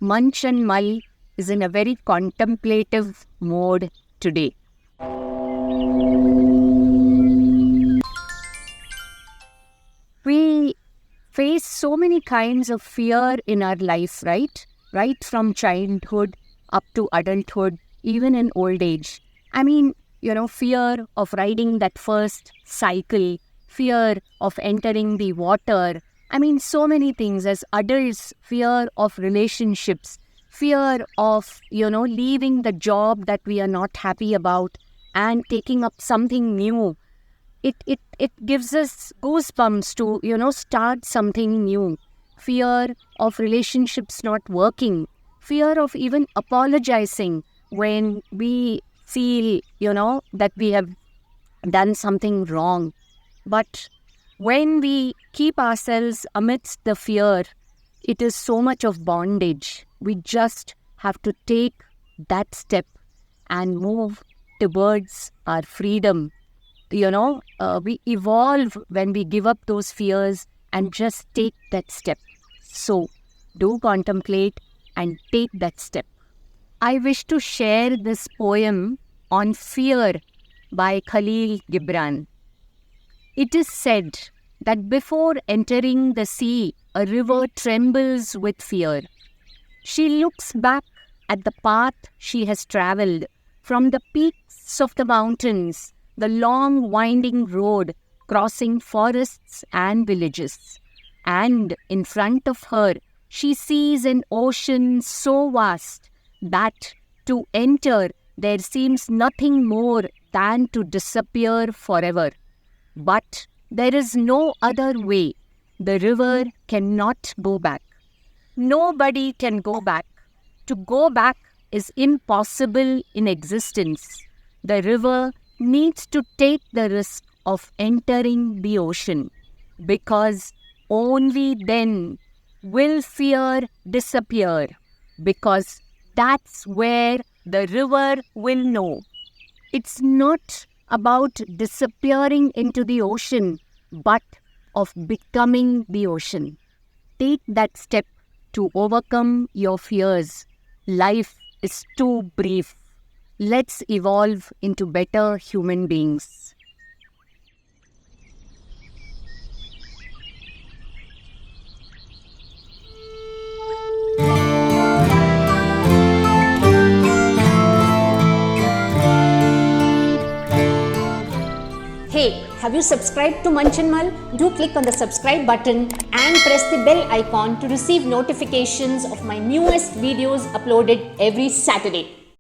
Munch and Mull is in a very contemplative mode today. We face so many kinds of fear in our life, right? Right from childhood up to adulthood, even in old age. Fear of riding that first cycle, fear of entering the water. So many things. As adults, fear of relationships, fear of, leaving the job that we are not happy about and taking up something new. It gives us goosebumps to, start something new. Fear of relationships not working. Fear of even apologizing when we feel, that we have done something wrong. But when we keep ourselves amidst the fear, it is so much of bondage. We just have to take that step and move towards our freedom. We evolve when we give up those fears and just take that step. So, do contemplate and take that step. I wish to share this poem on fear by Kahlil Gibran. It is said that before entering the sea, a river trembles with fear. She looks back at the path she has travelled from the peaks of the mountains, the long winding road crossing forests and villages. And in front of her, she sees an ocean so vast that to enter there seems nothing more than to disappear forever. But there is no other way. The river cannot go back. Nobody can go back. To go back is impossible in existence. The river needs to take the risk of entering the ocean, because only then will fear disappear, because that's where the river will know. It's not about disappearing into the ocean, but of becoming the ocean. Take that step to overcome your fears. Life is too brief. Let's evolve into better human beings. Hey, have you subscribed to Munch Mull? Do click on the subscribe button and press the bell icon to receive notifications of my newest videos uploaded every Saturday.